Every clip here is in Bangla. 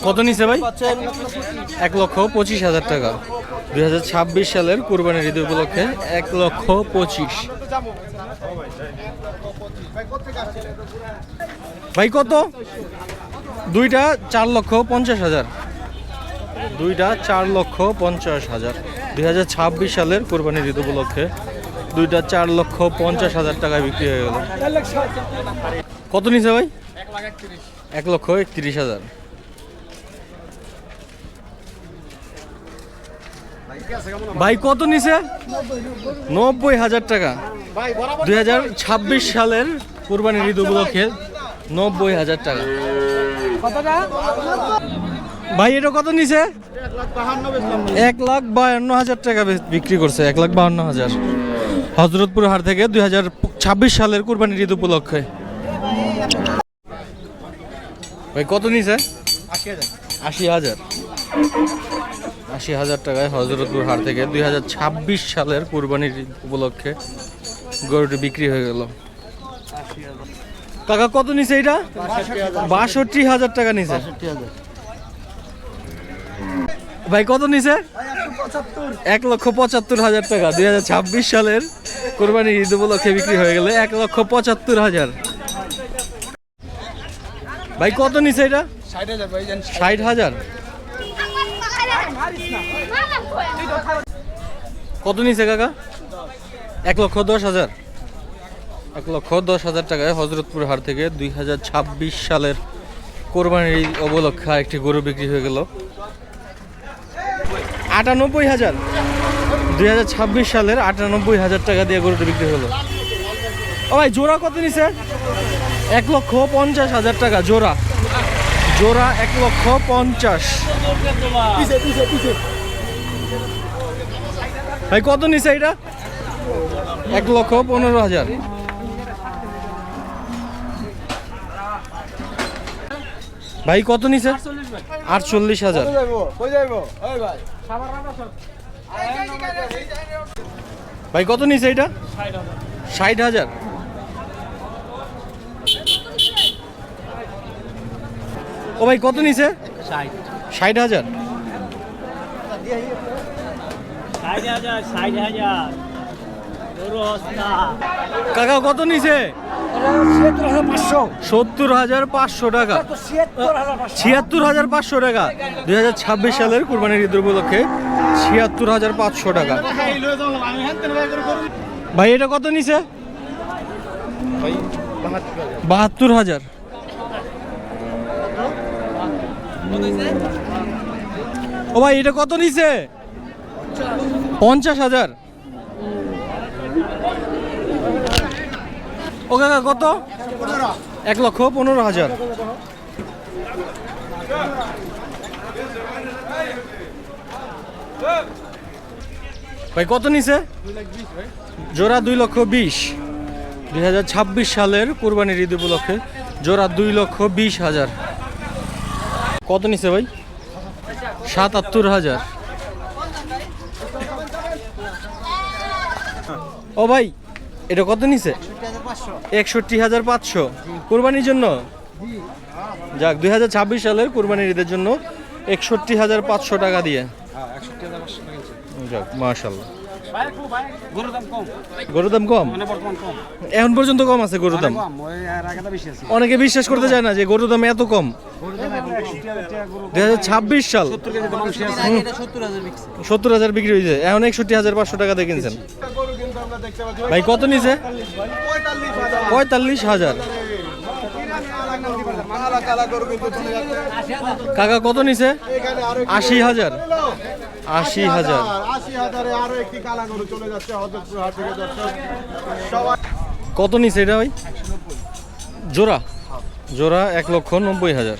কত নিছে ভাই? 1,25,000 টাকা। 2026 সালের কুরবানির ঈদ উপলক্ষে 1,25,000। ভাই কত? দুইটা 4,50,000। দুইটা 4,50,000। 2026 সালের কুরবানির ঈদ উপলক্ষে দুইটা 4,50,000 টাকায় বিক্রি হয়ে গেল। কত নিছে ভাই? 1,31,000। ভাই কত নিছে? 90,000 টাকা। 2026 সালের কুরবানির ঈদ উপলক্ষে 90,000 টাকা। ভাই এটা কত নিছে? 1,52,000 টাকা বিক্রি করছে। 1,52,000 হযরতপুর হাট থেকে 2026 সালের কুরবানির ঈদ উপলক্ষে। ভাই কত নিছে? 80,000। 80,000 টাকায় হযরতপুর হাট থেকে 2026 সালের কুরবানির ঈদ উপলক্ষে গরুটি বিক্রি হয়ে গেল। কাকা কত নিছে এটা? 62,000 টাকা নিছে। ভাই কত নিছে? 1,75,000 টাকা। 2026 সালের কুরবানির ঈদ উপলক্ষে বিক্রি হয়ে গেল 1,75,000। ভাই কত নিছে এটা? 60,000। কত নিছে কাকা? 1,10,000। 1,10,000 টাকায় হযরতপুর হাট থেকে 2026 সালের কোরবানির ঈদ উপলক্ষে আরেকটি গরু বিক্রি হয়ে গেল 98,000। 2026 সালের 98,000 টাকা দিয়ে গরুটি বিক্রি হলো। ও ভাই জোড়া কত নিছে? 1,50,000 টাকা জোড়া। জোড়া 1,50,000। ভাই কত নিছে এটা? 1,15,000। ভাই কত নিছে? 48,000। ভাই কত নিছে এটা? 60,000। ও ভাই কত নিছে? 60,000। 60,000 কাকা কত নিছে? 70,500 টাকা। 76,500 টাকা। 2026 সালের কুরবানির ঈদ উপলক্ষে 76,500 টাকা। ভাই এটা কত নিছে? 72,000। ও ভাই এটা কত নিছে? 50,000। ও কাকা কত? 1,15,000। ভাই কত নিছে? জোড়া 2,20,000। 2026 সালের কুরবানির ঈদ উপলক্ষে জোড়া 2,20,000। কত নিছে ভাই? 77,000। ও ভাই এটা কত নিছে? 61,500 কুরবানির জন্য। যাক 2026 সালের কুরবানির ঈদের জন্য 61,500 টাকা দিয়ে। যাক মাশাআল্লাহ। গরুর দাম কম? এখন পর্যন্ত কম আছে গরুর দাম। অনেকে বিশ্বাস করতে চায় না যে গরুর দাম এত কম। 2026 সাল 70,000 বিক্রি হয়েছে। এখন 61,500 টাকা দিয়ে কিনছেন। ভাই কত নিছে? 45,000। কাকা কত নিছে? 80,000। 80,000। কত নিছে এটা ভাই? জোড়া? জোড়া 1,90,000।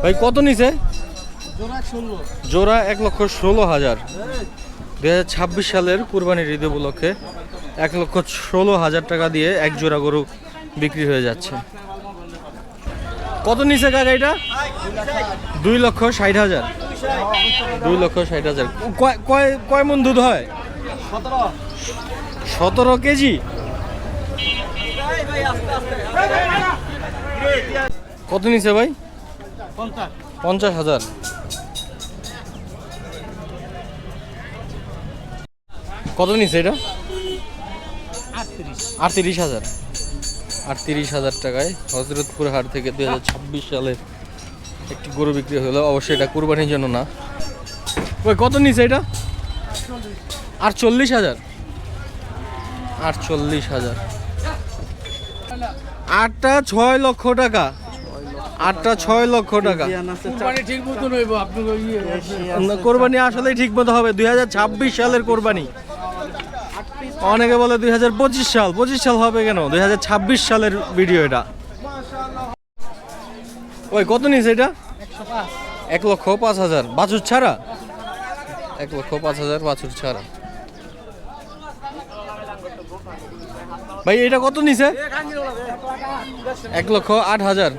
ভাই কত নিছে? জোড়া 1,16,000। 2026 সালের কুরবানির ঈদ উপলক্ষে 1,16,000 টাকা দিয়ে এক জোড়া গরু বিক্রি হয়ে যাচ্ছে। কত নিছে কাকা এটা? 2,60,000। 2,60,000। কয় মণ দুধ হয়? 17 কেজি। কত নিছে ভাই? 50,000। কত নিছে এটা? 38,000। 38,000 টাকায় হযরতপুর হাট থেকে 2026 সালের একটি গরু বিক্রি হলো। অবশ্যই এটা কুরবানির জন্য না। ওই কত নিছে এটা? 48,000। 48,000। 8টা 6 লক্ষ টাকা। 8টা 6 লক্ষ টাকা। কোরবানি আসলেই ঠিক মতো হবে। 2026 সালের কোরবানি। অনেকে বলে 2025 সাল। 25 সাল হবে কেন? 2026 সালের ভিডিও এটা। ওই কত নিছে এটা? 1,05,000 বাছুর ছাড়া। 1,05,000 বাছুর ছাড়া। ভাই এটা কত নিছে? 1,08,000।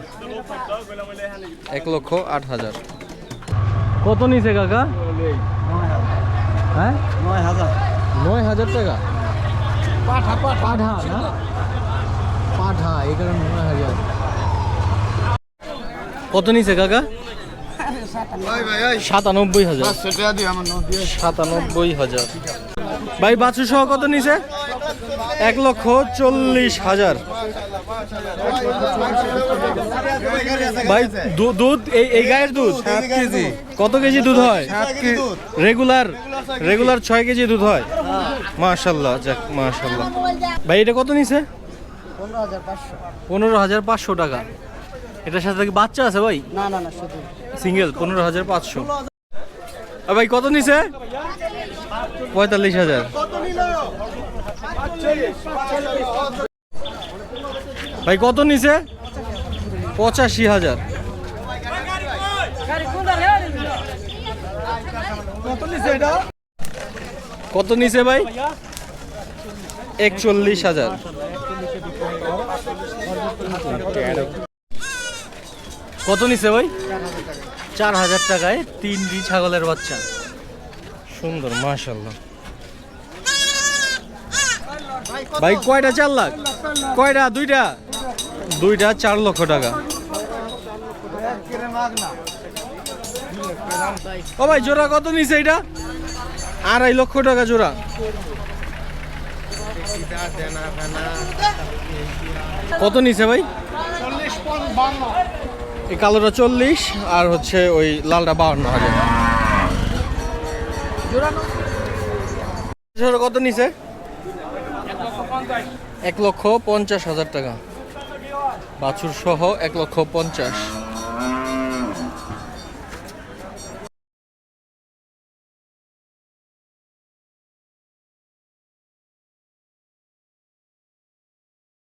1,08,000। কত নিছে কাকা? হ্যাঁ 9,000 টাকা। পাঠা না পাঠা, এই কারণে 9,000। কত নিছে কাকা? 97,000। 97,000। ভাই বাছুর সহ কত নিছে? 1,40,000। ভাই দুধ এই গায়ের দুধ 7 কেজি। কত কেজি দুধ হয়? 7 কেজি। রেগুলার 6 কেজি দুধ হয়। মাশাআল্লাহ, যাক মাশাআল্লাহ। ভাই এটা কত নিছে? 15,500 টাকা। এটার সাথে কি বাচ্চা আছে ভাই? না না না শুধু সিঙ্গেল 15,500। ভাই কত নিছে? 45,000। ভাই কত নিছে? 85,000। কত নিছে ভাই? 41,000। কত নিছে ভাই? 4,000 টাকায় 3টি ছাগলের বাচ্চা। সুন্দর মাশাআল্লাহ। ভাই কয়টা? 4 লাখ। কয়টা? দুইটা 4 লক্ষ টাকা। ও ভাই জোড়া কত নিছে এটা? 2.5 লক্ষ টাকা জোড়া। কত নিছে ভাই? এই কালোটা 40 আর হচ্ছে ওই লালটা 52,000। জোড়া কত নিছে? 1,50,000 টাকা। বাছুর সহ 1,50,000।